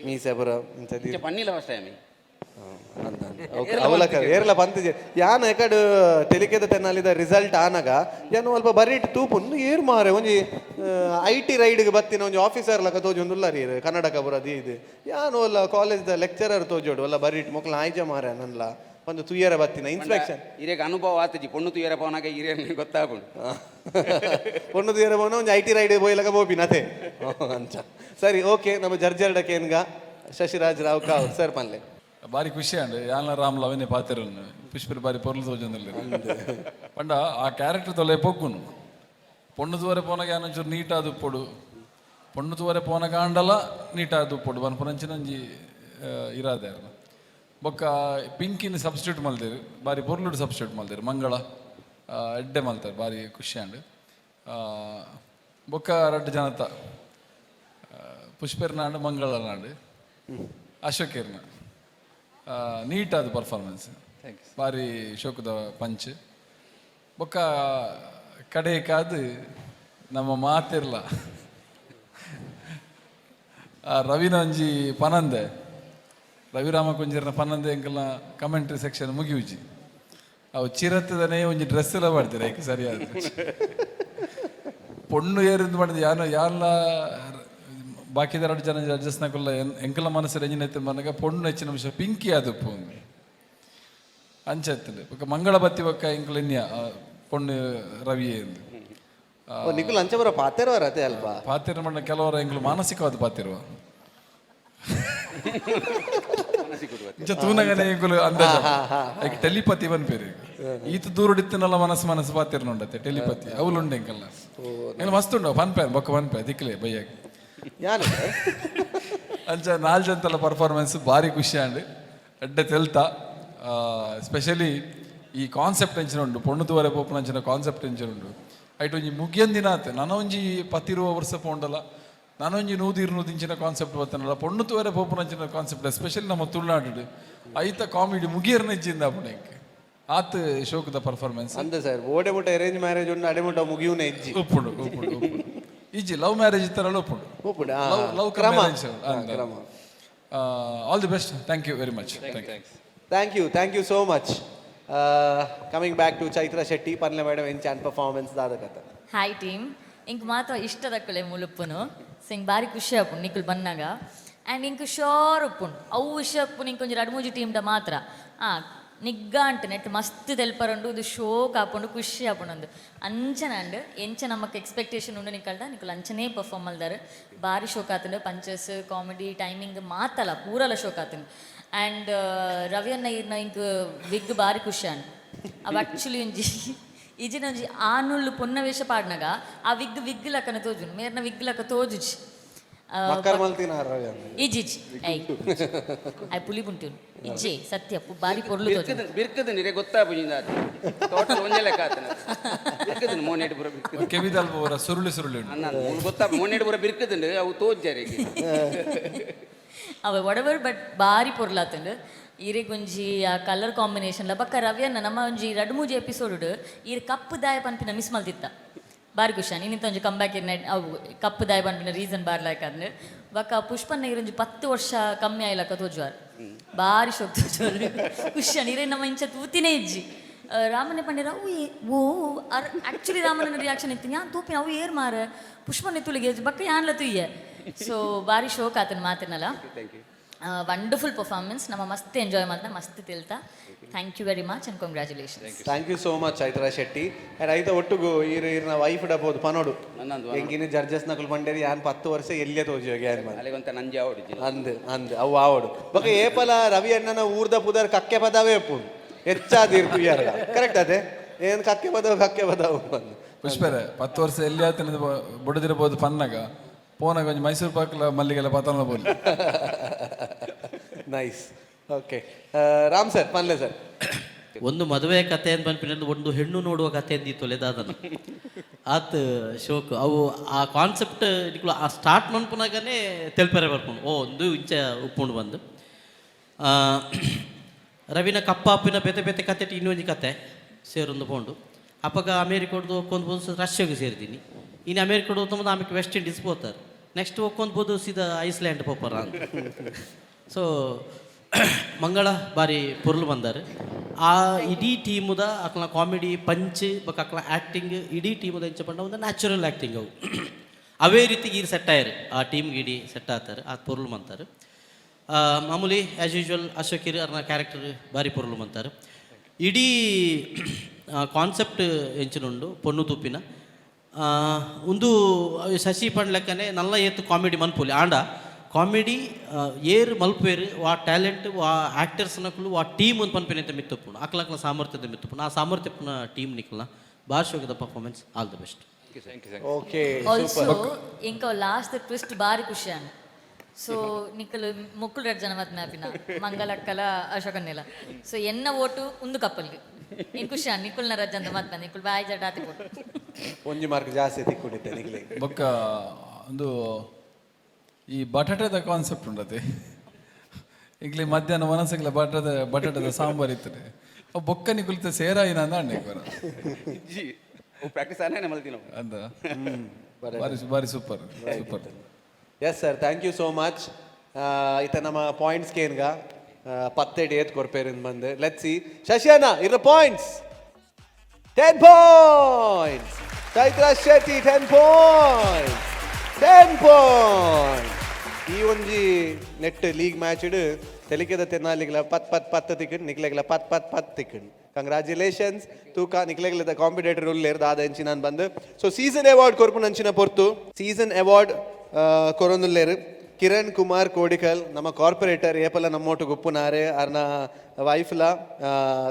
ಮೀಸೆ ಬರ ಇಂಚ ಪನ್ನಿಲ್ಲ ಫಸ್ಟ್ ಟೈಮ್ ಅವಲಕ ಏರ್ಲ ಬಂತಿಜೆ ಯಾನ್ ಎಕಡ್ ತೆಲಿಕೆದ ತೆನ್ನಲಿದ ರಿಸಲ್ಟ್ ಆನಾಗ ಯಾನು ಅಲ್ಪ ಬರೀಟ್ ತೂಪುಂದು ಏರ್ ಮಾರೆ ಒಂಜಿ IT ರೈಡ್ಗೆ ಬತ್ತಿನ ಒಂಜಿ ಆಫೀಸರ್ ಲಕ ತೋಜಿ ಒಂದುಲ್ಲ ರೀ ಕನ್ನಡಕ ಬರೋದು ಇದು ಯಾನು ಅಲ್ಲ ಕಾಲೇಜ್ದ ಲೆಕ್ಚರರ್ ತೋಜೋಡು ಅಲ್ಲ ಬರೀಟ್ ಮಕ್ಳು ಆಯ್ಜ ಮಾರೆ ನನ್ಲ ಒಂದು ತುಯ್ಯರ ಬತ್ತಿನ ಇನ್ಸ್ಪೆಕ್ಷನ್ ಇರೇಗ ಅನುಭವ ಆತಜಿ ಪೊಣ್ಣು ತುಯ್ಯರ ಪವನಾಗ ಹಿರಿಯರ್ ಗೊತ್ತಾಗುಂಡು ಪೊಣ್ಣು ತುಯ್ಯರ ಪವನ ಒಂದು IT ರೈಡ್ ಬೋಯ್ಲಕ ಬೋಪಿನ ಅದೇ ಅಂಚ ಸರಿ ಓಕೆ ನಮ್ಮ ಜರ್ಜರ್ಡಕೇನ್ಗ ಶಶಿರಾಜ್ ರಾವ್ ಕಾವ್ ಸರ್ ಪನ್ಲೆ ಬಾರಿ ಖುಷಿ ಅಂಡ್ ಯಾನ ರಾಮ್ಲ ಅವನೇ ಪಾತ್ರ ಪುಷ್ಪರ್ ಬಾರಿ ಪೊರ್ಲು ತೋಜಂದಲ್ಲಿ ಪಂಡ ಆ ಕ್ಯಾರೆಕ್ಟರ್ ತೊಲೆ ಪೊಕ್ಕುನು ಪೊಣ್ಣು ತೂವರೆ ಪೋನಾಗ ಯಾನೊಂಚೂರು ನೀಟಾದ ಉಪ್ಪೊಡು ಪೊಣ್ಣು ತೂವರೆ ಪೋನಾಗ ಅಂಡಲ ನೀಟಾದ ಉಪ್ಪೊಡು ಬನ್ಪುರಂಚಿನಂಜಿ ಇರಾದೆ ಬೊಕ್ಕ ಪಿಂಕಿನ ಸಬ್ಸ್ಟಿಟ್ಯೂಟ್ ಮಲ್ತೇರು ಬಾರಿ ಪೊರ್ಲುಡು ಸಬ್ಸ್ಟಿಟ್ಯೂಟ್ ಮಲ್ತೇರು ಮಂಗಳ ಎಡ್ಡೆ ಮಲ್ತಾರೆ ಬಾರಿ ಖುಷಿ ಅಂಡ್ ಬೊಕ್ಕ ರಡ್ಡು ಜನತ ಪುಷ್ಪರ್ನಾಂಡು ಮಂಗಳನಾಡು ಅಶೋಕೇರ್ನ ನೀಟಾದ ಪರ್ಫಾರ್ಮೆನ್ಸ್ ಬಾರಿ ಶೋಕದ ಪಂಚ್ ಬೊಕ್ಕ ಕಡೆಕಾದು ನಮ್ಮ ಮಾತಿರ್ಲ ರವಿನ ಒಂಜಿ ಪನಂದೆ ರವಿರಾಮ ಕುಂಜರ್ನ ಪನಂದೆ ಎಂಕಲ್ನ ಕಮೆಂಟ್ರಿ ಸೆಕ್ಷನ್ ಮುಗಿಯುಜಿ ಅವು ಚಿರತ್ತದನೇ ಒಂಜಿ ಡ್ರೆಸ್ ಎಲ್ಲ ಮಾಡ್ತಾರೆ ಏಕೆ ಸರಿಯಾದ ಪೊಣ್ಣು ಏರಿಂದ ಮಾಡಿದ ಯಾರಲ್ಲ ಬಾಕಿದ 2 ಜನ ಜಡ್ಜಸ್ನಾಗಲ್ಲ ಎಂಕಲ ಮನಸ್ಸು ಎಂಜಿನೈತೆ ಮನಗ ಪೊಣ್ಣು ಹೆಚ್ಚಿನ ವಿಷಯ ಪಿಂಕಿ ಆದಪ್ಪು ಅಂಚತ್ತಲೆ ಬೊಕ್ಕ ಮಂಗಳ ಬತ್ತಿ ಬೊಕ್ಕ ಎಂಕಲ ಎನ್ಯ ಪೊಣ್ಣು ರವಿ ಎಂದು ನಿಖಿಲ್ ಅಂಚ ಬರೋ ಪಾತೆರವರ ಅದೇ ಅಲ್ವಾ ಪಾತಿರ ಮಣ್ಣ ಕೆಲವರ ಎಂಕಲು ಮಾನಸಿಕವಾದ ಪಾತಿರುವ ತೂನಗನೆ ಎಂಕುಲು ಅಂದಾಜ ಟೆಲಿಪತಿ ಬನ್ಪೇರಿ ಈತ ದೂರಡಿತ್ತಿನಲ್ಲ ಮನಸ್ಸು ಪಾತಿರ ನೋಡತ್ತೆ ಟೆಲಿಪತಿ ಅವಳುಂಡೆ ಎಂಕಲ್ಲ ಮಸ್ತ್ ಉಂಡ ಪನ್ಪೆ ಬೊಕ್ಕ ಪನ್ಪೆ ದಿಕ್ಲೆ ಬಯ್ಯಾಗ ಅಂಚ 4 ಜನತಲ್ಲ ಪರ್ಫಾರ್ಮೆನ್ಸ್ ಭಾರಿ ಖುಷಿ ಅಂಡ್ ಎಡ್ಡೆ ತೆಲ್ತ ಸ್ಪೆಷಲಿ ಈ ಕಾನ್ಸೆಪ್ಟ್ ಎಂಚಿನ ಉಂಡು ಪೊಣ್ಣು ತೂವರೆ ಪೋಪುನ ಅಂಚಿನ ಕಾನ್ಸೆಪ್ಟ್ ಎಂಚಿನ ಉಂಡು ಐಟ್ ಒಂಜಿ ಮುಗಿಯಂದಿನ ಆತೆ ನನೊಂಜಿ 10 ವರ್ಷ ಪೋಂಡಲ್ಲ ನನೊಂಜಿ 100 ಇಂಚಿನ ಕಾನ್ಸೆಪ್ಟ್ ಬರ್ತನಲ್ಲ ಪೊಣ್ಣು ತೂವರೆ ಪೋಪುನ ಅಂಚಿನ ಕಾನ್ಸೆಪ್ಟ್ ಎಸ್ಪೆಷಲಿ ನಮ್ಮ ತುಳುನಾಡು ಐತ ಕಾಮಿಡಿ ಮುಗಿಯರ್ನ ಇಜ್ಜಿಂದ ಅಪ್ಪಣೆಗೆ ಆತ್ ಶೋಕದ ಪರ್ಫಾರ್ಮೆನ್ಸ್ ಅಂದೆ ಸರ್ ಓಡೆ ಮುಟ್ಟ ಅರೇಂಜ್ ಮ್ಯಾರೇಜ್ ಉಂಡು ಅಡೆಮುಟ್ಟ ಮುಗಿಯುನೆ ಇಜ್ಜಿ ಉಪ್ಪುಂಡು ಈಜಿ ಲವ್ ಮ್ಯಾರೇಜ್ ಇತ್ತಾರಲ್ಲ ಒಪ್ಪುಂಡು ಲವ್ ಕ್ರಮ all the best thank you very much thank you so much coming back to Chaitra Shetty ಪನ್ಲೆ ಮೇಡಮ್ ಎಂಚ ಅಂಡ್ ಪರ್ಫಾರ್ಮೆನ್ಸ್ ದಾದ ಕತೆ ಹಾಯ್ ಟೀಮ್ ಇಂಕ್ ಮಾತ್ರ ಇಷ್ಟದಕ್ಕಲೆ ಮುಲುಪ್ಪುನು ಸಿಂಗ್ ಬಾರಿ ಖುಷಿ ಆಪುಂಡು ನಿಕ್ಕುಲು ಬನ್ನಾಗ ಆ್ಯಂಡ್ ಇಂಕ್ ಶೋರ್ ಉಪ್ಪುಂಡು ಅವು ವಿಷಯ ಉಪ್ಪು ನಿಂಗೆ ಕೊಂಚ 2-3 ಟೀಮ್ದ ಮಾತ್ರ ನಿಗ್ಗ ಅಂಟು ನೆಟ್ ಮಸ್ತ್ ತೆಲ್ಪರಂಡು ಇದು ಶೋ ಕಾಪುಂಡು ಖುಷಿ ಆಪುಂಡು ಅಂಚನಂಡು ಎಂಚ ನಮಕ್ ಎಕ್ಸ್ಪೆಕ್ಟೇಷನ್ ಉಂಡು ನಿಕ್ಕಲು ಅಂಚನೇ ಪರ್ಫಾರ್ಮ್ ಮಲ್ದಾರು ಭಾರಿ ಶೋಕ್ ಆತಂಡು ಪಂಚಸ್ ಕಾಮಿಡಿ ಟೈಮಿಂಗ್ ಮಾತಲ್ಲ ಪೂರಲ ಶೋಕ್ ಆತಂಡು ಆ್ಯಂಡ್ ರವಿ ಅನ್ನ ಇರ್ನ ಇಂಕ್ ವಿಗ್ ಭಾರಿ ಖುಷಿ ಅಂಡು ಅವು ಆ್ಯಕ್ಚುಲಿ ಒಂಜಿ ಇಜಿನ ಒಂಜಿ ಆನುಳ್ಳು ಪೊನ್ನ ವೇಷ ಪಾಡ್ನಾಗ ಆ ವಿಗ್ ಲಕ್ಕನ ತೋಜುನು ಮೇರ್ನ ವಿಗ್ ಲಕ್ಕ ತೋಜುಜಿ ಇಜ್ಜಿಜಿ ಐ ಪುಲಿ ಬುಂಟುನು ಇಜ್ಜೆ ಸತ್ಯ ಬಾರಿ ಪೊರ್ಲು ಬಿರ್ಕದ ನಿರೆ ಗೊತ್ತಾಪುಜಿಂದ ಟೋಟಲ್ ಒಂಜೆ ಲೆಕ್ಕ ಆತನ ಬಿರ್ಕದ ಮೋನೇಡ್ ಬರ ಬಿರ್ಕದ ಕೆವಿದಲ್ ಬರ ಸುರುಳಿ ಅನ್ನ ಗೊತ್ತಾಪ ಮೋನೇಡ್ ಬರ ಬಿರ್ಕದಂಡು ಅವು ತೋಜ್ಜಾರಿಗೆ ಅವ ವಡವರ್ ಬಟ್ ಬಾರಿ ಪೊರ್ಲಾತಂಡು ಈರೆಗೊಂಜಿ ಆ ಕಲರ್ ಕಾಂಬಿನೇಷನ್ಲ ಬಕ್ಕ ರವಿಯನ್ನ ನಮ್ಮ ಒಂಜಿ 2-3 ಎಪಿಸೋಡ್ ಈರ್ ಕಪ್ಪು ದಾಯ ಪನ್ಪಿನ ಮಿಸ್ ಮಲ್ತಿತ್ತ ಬಾರಿ ಖುಷಿ ಇನ್ನಿಂತ ಒಂಜಿ ಕಮ್ ಬ್ಯಾಕ್ ಅವು ಕಪ್ಪು ದಾಯ ಪನ್ಪಿನ ರೀಸನ್ ಬಾರ್ಲಾಯ್ಕ ಅಂದ್ರೆ ಬಕ್ಕ ಪುಷ್ಪನ್ನ ಇರೊಂಜಿ 10 ವರ್ಷ ಕಮ್ಮಿ ಆಯ್ಲಕ್ಕ ತೋಜುವಾರ್ ಭಾರಿ ಶೋಕ್ ತೋಜುವಾರು ಖುಷಿ ಇರೇ ನಮ್ಮ ಇಂಚ ತೂತಿನೇ ಇಜ್ಜಿ ರಾಮನೆ ಪಂಡಿರ ಓ ಆಕ್ಚುಲಿ ರಾಮನ ರಿಯಾಕ್ಷನ್ ಇತ್ತು ಯಾನ್ ತೂಪಿನ ಅವು ಏರ್ ಮಾರ ಪುಷ್ಪನ ತುಳಿಗೆ ಬಕ್ಕ ಯಾನ್ಲ ತುಯ್ಯ ಸೊ ಭಾರಿ ಶೋಕ್ ಆತನ ಮಾತಿನಲ್ಲ ವಂಡರ್ಫುಲ್ ಪರ್ಫಾರ್ಮೆನ್ಸ್ ನಮ್ಮ ಮಸ್ತ್ ಎಂಜಾಯ್ ಮಾಡ್ತಾ ಮಸ್ತ್ ತಿಳ್ತಾ thank you very much and congratulations thank you so much Chaitra Shetty and ಐತ ಒಟ್ಟುಗು ಈರ್ನ ವೈಫ್ ಡಬೋದು ಪನೋಡು ಎಂಗಿನ ಜಡ್ಜಸ್ ನಕಲ್ ಬಂಡೇರಿ ಯಾನ್ 10 ವರ್ಷ ಎಲ್ಲೇ ತೋಜೋಗಿ ಯಾನ್ ಅಲ್ಲಿಗೊಂತ ನಂಜಿ ಆವಡು ಅಂದ್ ಅವು ಆವಡು ಬಕ ಏಪಲ ರವಿ ಅಣ್ಣನ ಊರ್ದ ಪುದರ್ ಕಕ್ಕೆ ಪದವೇ ಪುಂಡು ಹೆಚ್ಚಾದಿರ್ಕು ಯಾರ ಕರೆಕ್ಟ್ ಅದೇ ಏನ್ ಕಕ್ಕೆ ಪದವು ಪುಷ್ಪರೆ 10 ವರ್ಷ ಎಲ್ಲಿ ಆತನ ಬುಡದಿರಬಹುದು ಪನ್ನಗ ಪೋನಾಗ ಒಂಜಿ ಮೈಸೂರು ಪಾಕ್ಲ ಮಲ್ಲಿಗೆಲ್ಲ ಪತನ ಬೋಲಿ ನೈಸ್ ಓಕೆ ರಾಮ್ ಸರ್ ಪನ್ಲೆ ಸರ್ ಒಂದು ಮದುವೆ ಕಥೆ ಅಂತ ಬಂದ್ಬಿಟ್ಟು ಒಂದು ಹೆಣ್ಣು ನೋಡುವ ಕಥೆ ಅಂದಿತ್ತು ಲೆದಾದನು ಆತ್ ಶೋಕ್ ಅವು ಆ ಕಾನ್ಸೆಪ್ಟ್ ಆ ಸ್ಟಾರ್ಟ್ ಮನ್ಪುನಾಗನೇ ತೆಲ್ಪೆರೆ ಬರ್ಕೊಂಡು ಒಂದು ಇಂಚ ಉಪ್ಪುಂಡು ಬಂದು ರವಿನ ಕಪ್ಪಾಪಿನ ಬೆತೆ ಬೆತೆ ಕತೆ ಇನ್ನೊಂದು ಕತೆ ಸೇರೊಂದು ಪೋಂಡು ಅಪ್ಪಗ ಅಮೇರಿಕಡ್ದು ಒಕ್ಕೊಂದು ರಷ್ಯಾಗೆ ಸೇರಿದ್ದೀನಿ ಇನ್ನು ಅಮೇರಿಕಡ್ ಹೋಗ್ತಂಬುದು ಆಮೇಲೆ ವೆಸ್ಟ್ ಇಂಡೀಸ್ ಹೋಗ್ತಾರೆ ನೆಕ್ಸ್ಟ್ ಒಕ್ಕೊಂದು ಸೀದಾ ಐಸ್ಲ್ಯಾಂಡ್ ಪೋಪರ ಅಂತ ಸೊ ಮಂಗಳ ಬಾರಿ ಪೊರ್ಲು ಬಂದಾರೆ ಆ ಇಡೀ ಟೀಮುದ ಅಕ್ಲ ಕಾಮಿಡಿ ಪಂಚ್ ಬಕ್ ಅಕ್ಲ ಆ್ಯಕ್ಟಿಂಗ್ ಇಡೀ ಟೀಮುದ ಎಂಚ ಪಂಡ ಒಂದು ನ್ಯಾಚುರಲ್ ಆ್ಯಕ್ಟಿಂಗ್ ಅವು ಅವೇ ರೀತಿಗೆ ಈಗ ಸೆಟ್ ಆಯ್ರು ಆ ಟೀಮ್ಗೆ ಇಡೀ ಸೆಟ್ ಆಗ್ತಾರೆ ಆ ಪೊರ್ಲು ಬಂತಾರೆ ಮಾಮೂಲಿ ಆ್ಯಸ್ ಯೂಶ್ವಲ್ ಅಶೋಕಿರ್ ಅವ್ರನ್ನ ಕ್ಯಾರೆಕ್ಟರ್ ಬಾರಿ ಪೊರ್ಲು ಬಂತಾರೆ ಇಡೀ ಕಾನ್ಸೆಪ್ಟ್ ಎಂಚಿನುಂಡು ಪೊಣ್ಣು ತುಪ್ಪಿನ ಒಂದು ಶಶಿ ಪಂಡ್ಲೆಕ್ಕನೆ ನಲ್ಲ ಏತು ಕಾಮಿಡಿ ಮನ್ಪುಲಿ ಆಂಡ ಕಾಮಿಡಿ ಏರ್ ಮಲ್ಪೇರು ಆ ಟ್ಯಾಲೆಂಟ್ ಆ ಆ್ಯಕ್ಟರ್ಸ್ ನಕಲು ಆ ಟೀಮ್ ಒಂದು ಪನ್ಪೇನೆ ಅಂತ ಮಿತ್ತುಪುಣ ಅಕ್ಲಕ್ಲ ಸಾಮರ್ಥ್ಯದ ಮಿತ್ತುಪುಣ ಆ ಸಾಮರ್ಥ್ಯಪುನ ಟೀಮ್ ನಿಕ್ಲ ಭಾಳ ಶೋಕದ performance all the best okay also ಇಂಕ ಲಾಸ್ಟ್ ಟ್ವಿಸ್ಟ್ ಬಾರಿ ಖುಷಿ ಅನ್ ಸೊ ನಿಕ್ಕಲು ಮುಕ್ಕುಲು ರೆಡ್ ಜನಮತ್ ಮ್ಯಾಪಿನ ಮಂಗಲಕ್ಕಲ ಅಶೋಕನ್ನೆಲ್ಲ ಸೊ ಎನ್ನ ಓಟು ಒಂದು ಕಪ್ಪಲ್ಗೆ ಇನ್ ಖುಷಿ ಅನ್ ನಿಕ್ಕುಲ್ನ ರಜ್ಜಂತ ಮತ್ ಬಂದು ನಿಕ್ಕುಲ್ ಬಾಯಿ ಜಡಾತಿ ಕೊಟ್ಟು ಒಂಜಿ ಮಾರ್ಕ್ ಜಾಸ್ತಿ ತಿಕ್ಕೊಂಡಿದ್ದೆ ನಿಗ್ಲಿ ಬೊಕ್ಕ ಒಂದು ಈ ಬಟಾಟದ ಕಾನ್ಸೆಪ್ಟ್ ಉಂಡತೆ ಈಗಲೇ ಮಧ್ಯಾಹ್ನ ಮನಸ್ಸಿಗೆ ಬಟಾಟದ ಸಾಂಬಾರ್ ಇರ್ತದೆ ಬೊಕ್ಕನಿ ಕುಳಿತ ಸೇರಾಯಿನ ಅಂದ ಪ್ರಾಕ್ಟೀಸ್ ಆನೆ ಮಲ್ತೀನಿ ಅಂದ ಬಾರಿ super super yes sir thank you so much ಇತ್ತ ನಮ್ಮ ಪಾಯಿಂಟ್ಸ್ ಕೇನ್ಗ ಪತ್ತೆಡ್ ಏತ್ ಕೊರ್ಪೇರಿಂದ ಬಂದು ಲೆಟ್ ಸಿ ಶಶಿಯಣ್ಣ ಇರ points 10 points Chaitra Shetty 10 points 10 points ಈ ಒಂಜಿ ನೆಟ್ ಲೀಗ್ ಮ್ಯಾಚ್ ಇಡು ತೆಲಿಕೆದ ತೆನ್ನಾಲಿಗ್ಲ ಪತ್ ತಿಕ್ಕಂಡು ನಿಕ್ಲೆಗ್ಲ ಪತ್ ತಿಕ್ಕಂಡು ಕಂಗ್ರಾಚುಲೇಷನ್ಸ್ ತೂಕ ನಿಕ್ಲೆಗ್ಲದ ಕಾಂಪಿಟೇಟರ್ ಉಲ್ಲೇರ್ ದಾದ ಎಂಚಿ ನಾನು ಬಂದು ಸೊ ಸೀಸನ್ ಅವಾರ್ಡ್ ಕೊರ್ಪು ನಂಚಿನ ಪೊರ್ತು ಸೀಸನ್ ಅವಾರ್ಡ್ ಕೊರೊಂದುಲ್ಲೇರು ಕಿರಣ್ ಕುಮಾರ್ ಕೋಡಿಕಲ್ ನಮ್ಮ ಕಾರ್ಪೊರೇಟರ್ ಏಪಲ ನಮ್ಮೊಟ್ಟು ಗುಪ್ಪುನಾರೆ ಅರ್ನ ವೈಫ್ಲ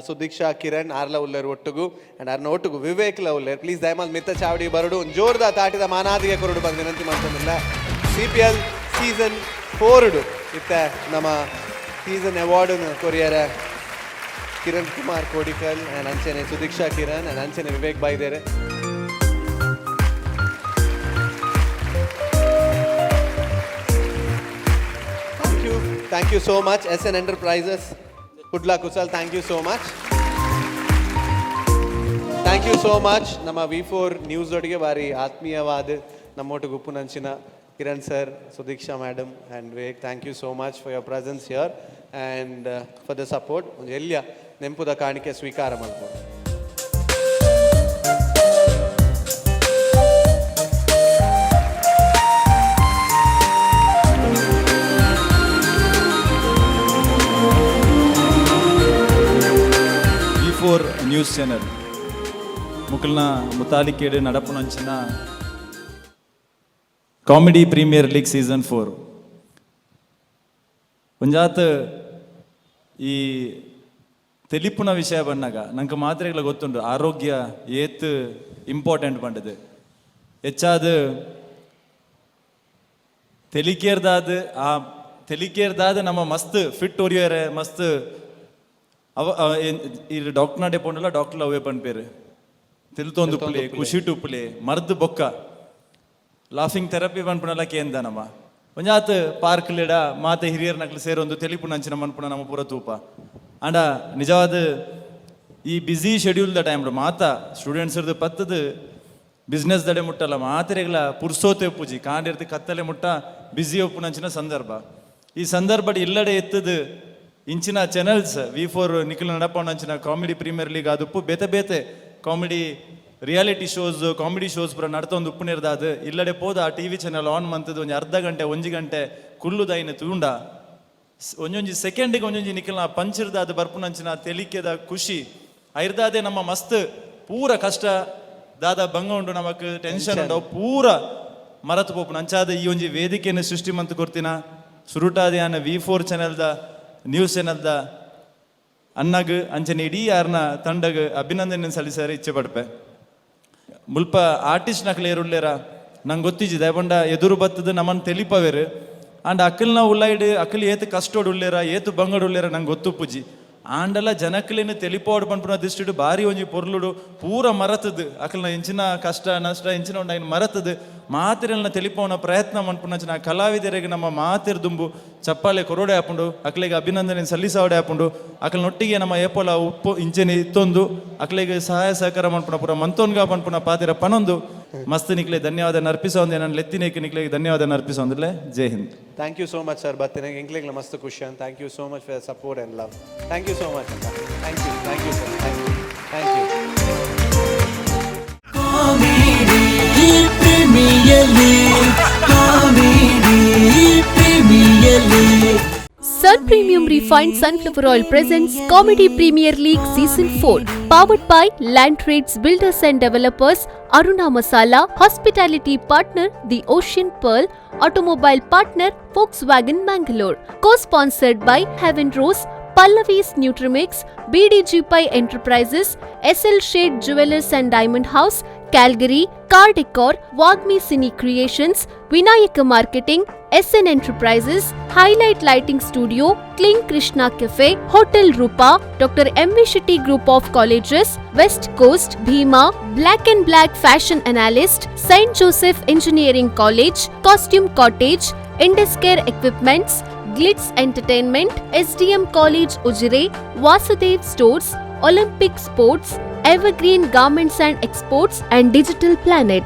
ಸುದೀಕ್ಷಾ ಕಿರಣ್ ಆರ್ಲ ಉಲ್ಲೇರು ಒಟ್ಟುಗು ಆ್ಯಂಡ್ ಅರ್ನ ಒಟ್ಟುಗು ವಿವೇಕ್ಲ ಉಲ್ಲೇರು ಪ್ಲೀಸ್ ದಯಮಾಲ್ ಮಿತ್ತ ಚಾವಡಿ ಬರಡು ಒಂದು ಜೋರ್ದ ತಾಟಿದ ಮಾನಾದಿಗೆ ಕೊರಡು ಬಂದು ವಿನಂತಿ ಮಾಡ್ಕೊಂಡಿಲ್ಲ CPL ಸೀಸನ್ 4 ಇತ್ತ ನಮ್ಮ season award courier Kiran Kumar Kodikal and ಅಂಚನೆ ಸುದೀಕ್ಷಾ ಕಿರಣ್ ಆ್ಯಂಡ್ ಅಂಚನೆ Vivek ಬಾಯ್ದೇರೆ Thank you so much, Essen Enterprises, Kudla Kusal, thank you so much. Thank you so much. ನಮ್ಮ V4NEWS ಒಟ್ಟಿಗೆ ಬಾರಿ ಆತ್ಮೀಯವಾದ ನಮ್ಮೊಟ್ಟು ಗುಪ್ಪು ನಂಚಿನ Kiran sir, Sudeeksha madam and Vivek, thank you so much for your presence here and for the support. ಒಂದು ಎಲ್ಲಿಯ ನೆಂಪುದ ಕಾಣಿಕೆ ಸ್ವೀಕಾರ ಮಾಡ್ಬೋದು. ನ್ಯೂಸ್ ಚಾನೆಲ್ ಮುಕಲ್ನ ಮುತಾಲಿಕೇಡು ನಡಪುನಂಚಿನ ಕಾಮಿಡಿ ಪ್ರೀಮಿಯರ್ ಲೀಗ್ ಸೀಸನ್ 4 ಒಂಜಾತ್ ಈ ತೆಲಿಪುನ ವಿಷಯ ಬಂದಾಗ ನಂಗೆ ಮಾತ್ರೆಗಳ ಗೊತ್ತುಂಟು ಆರೋಗ್ಯ ಏತ್ ಇಂಪಾರ್ಟೆಂಟ್ ಪಂಡದು ಹೆಚ್ಚಾದ ತೆಲಿಕೇರ್ದಾದ ನಮ್ಮ ಮಸ್ತ್ ಫಿಟ್ ಒರಿಯರೆ ಮಸ್ತ್ ಇದು ಡಾಕ್ಟರ್ ನಾಡೆ ಪೋಂಡಲ್ಲ ಡಾಕ್ಟರ್ ಅವೇ ಪನ್ಪೇರು ತಿಳ್ತೊಂದು ಉಪ್ಪುಲೆ ಖುಷಿಟ್ಟು ಉಪ್ಪುಲೆ ಮರ್ದು ಬೊಕ್ಕ ಲಾಫಿಂಗ್ ಥೆರಪಿ ಪನ್ಪುಣಲ್ಲ ಕೇಂದ ನಮ್ಮ ಒಂಜಾತ್ ಪಾರ್ಕ್ ಲಿಡ ಮಾತೆ ಹಿರಿಯರ್ ನಕ್ಲು ಸೇರೊಂದು ತೆಲಿಪು ನಂಚಿನ ಮನ್ಪುಣ ನಮ್ಮ ಪೂರ ತೂಪ ಆಂಡ ನಿಜವಾದ ಈ ಬ್ಯುಸಿ ಶೆಡ್ಯೂಲ್ದ ಟೈಮ್ ಮಾತ ಸ್ಟೂಡೆಂಟ್ಸ್ ಇರ್ದು ಪತ್ತದು ಬಿಸ್ನೆಸ್ ದಡೆ ಮುಟ್ಟಲ್ಲ ಮಾತೆರೆಗ್ಲ ಪುರ್ಸೋತೆ ಪೂಜಿ ಕಾಂಡಿರ್ದು ಕತ್ತಲೆ ಮುಟ್ಟ ಬ್ಯುಸಿ ಒಪ್ಪು ನಂಚಿನ ಸಂದರ್ಭ ಈ ಸಂದರ್ಭ ಇಲ್ಲಡೆ ಎತ್ತದು ಇಂಚಿನ ಚಾನೆಲ್ಸ್ V4 ನಿಖಿಲ್ ನಡಪಣ್ಣಂಚಿನ ಕಾಮಿಡಿ ಪ್ರೀಮಿಯರ್ ಲೀಗ್ ಅದುಪ್ಪು ಬೇತೆ comedy reality shows comedy shows ಪೂರ ನಡ್ತೊಂದು ಉಪ್ಪು ನಿರ್ದಾದ ಇಲ್ಲಡೆ ಪೋದ TV ಚಾನೆಲ್ ಆನ್ ಮಂತದ್ದು ಒಂದು ಅರ್ಧ ಗಂಟೆ 1 ಗಂಟೆ ಕುಳ್ಳುದೈನ ತೂಂಡ ಒಂಜೊಂಜಿ ಸೆಕೆಂಡಿಗೆ ಒಂಜೊಂಜಿ ನಿಖಿಲ್ನ ಪಂಚಿರ್ದ ಅದು ಬರ್ಪುನಂಚಿನ ತೆಲಿಕೆದ ಖುಷಿ ಐರ್ದಾದೆ ನಮ್ಮ ಮಸ್ತ್ ಪೂರ ಕಷ್ಟ ದಾದ ಬಂಗ ಉಂಡು ನಮಕ್ ಟೆನ್ಷನ್ ಉಂಡು ಪೂರ ಮರತು ಪೋಪು ನಂಚಾದ ಈ ಒಂಜಿ ವೇದಿಕೆಯನ್ನು ಸೃಷ್ಟಿ ಮಂತ್ ಕೊಡ್ತಿನ ಸುರುಟಾದ ಯಾನ V4 ಚಾನೆಲ್ದ ನ್ಯೂಸ್ ಚಾನೆಲ್ದ ಅನ್ನಗ್ ಅಂಚನೆ ಇಡೀ ಯಾರನ್ನ ತಂಡಗ್ ಅಭಿನಂದನೆ ಸಲ್ಲಿಸಾರ ಇಚ್ಛೆ ಪಡ್ಪೆ ಮುಲ್ಪ ಆರ್ಟಿಸ್ಟ್ ನಕ್ಲೆ ಏರುಳ್ಳೇರ ನಂಗೆ ಗೊತ್ತಿಜ್ಜಿ ದಯಪಂಡ ಎದುರು ಬತ್ತದ ನಮ್ಮನ್ನು ತೆಲಿಪವೇರು ಅಂಡ್ ಅಕ್ಕಲ್ನ ಉಳ್ಳಾಯ್ಡು ಅಕ್ಕಲ್ ಏತು ಕಷ್ಟೋಡು ಉಳ್ಳೇರ ಏತು ಬಂಗಡು ಉಳ್ಳೇರ ನಂಗೆ ಗೊತ್ತು ಪೂಜಿ ಆಂಡಲ ಜನಕ್ಕಲೇನು ತೆಲಿಪೋಡು ಪನ್ಪುನ ದಿಸ್ಟಿಡು ಬಾರಿ ಒಂಜಿ ಪೊರ್ಲುಡು ಪೂರ ಮರತದು ಅಕ್ಕಲ್ನ ಇಂಚಿನ ಕಷ್ಟ ನಷ್ಟ ಇಂಚಿನ ಉಂಡ ಮರತದು ಮಾತಿರಲ್ನ ತೆಲಿಪೋನ ಪ್ರಯತ್ನ ಮನ್ಪುನ ಕಲಾವಿದರಿಗೆ ನಮ್ಮ ಮಾತಿರ್ ದುಂಬು ಚಪ್ಪಾಳೆ ಕೊರೋಡೆ ಹಾಪುಂಡು ಅಕ್ಕಲಿಗೆ ಅಭಿನಂದನೆ ಸಲ್ಲಿಸಾವಡೆ ಹಾಪುಂಡು ಅಕ್ಕಲ್ನೊಟ್ಟಿಗೆ ನಮ್ಮ ಏಪೋಲ ಉಪ್ಪು ಇಂಚೆನಿ ಇತ್ತೊಂದು ಅಕ್ಕಲಿಗೆ ಸಹಾಯ ಸಹಕಾರ ಮನ್ಪುನ ಪೂರ ಮಂತೋನ್ಗ ಪನ್ಪುನ ಪಾತಿರ ಪನೊಂದು ಮಸ್ತ್ ನಿಕ್ಲೆ ಧನ್ಯವಾದ ಅರ್ಪಿಸೋಂದೆ ನಾನು ಲೆತ್ತಿನೇಕೆ ನಿಕ್ಲೆಗೆ ಧನ್ಯವಾದ ಅರ್ಪಿಸೋಂದಿಲ್ಲ Jai Hind. Thank you so much sir ಬರ್ತೇನೆ ಎಂಕ್ಲೆಗ್ಲ ಮಸ್ತ್ ಖುಷಿ ಅಂತ thank you so much for support and love thank you so much ಅಂತ thank you sir thank you Sun Premium Refined Sunflower Oil presents Comedy Premier League Season 4, powered by Land Trades Builders and Developers, Aruna Masala, Hospitality Partner, The Ocean Pearl, Automobile Partner, Volkswagen Mangalore, co-sponsored by Heaven Rose, Pallavi's Nutrimix, BDG Pi Enterprises, SL Shade Jewelers and Diamond House, Calgary, Car Decor, Wagmi Cine Creations, Vinayaka Marketing, Essen Enterprises, Highlight Lighting Studio, Kling Krishna Cafe, Hotel Rupa, Dr. M.V. Shetty Group of Colleges, West Coast, Bhima, Black and Black Fashion Analyst, St. Joseph Engineering College, Costume Cottage, Induscare Equipments, Glitz Entertainment, SDM College Ujire, Vasudev Stores, Olympic Sports, Evergreen Garments and Exports and Digital Planet.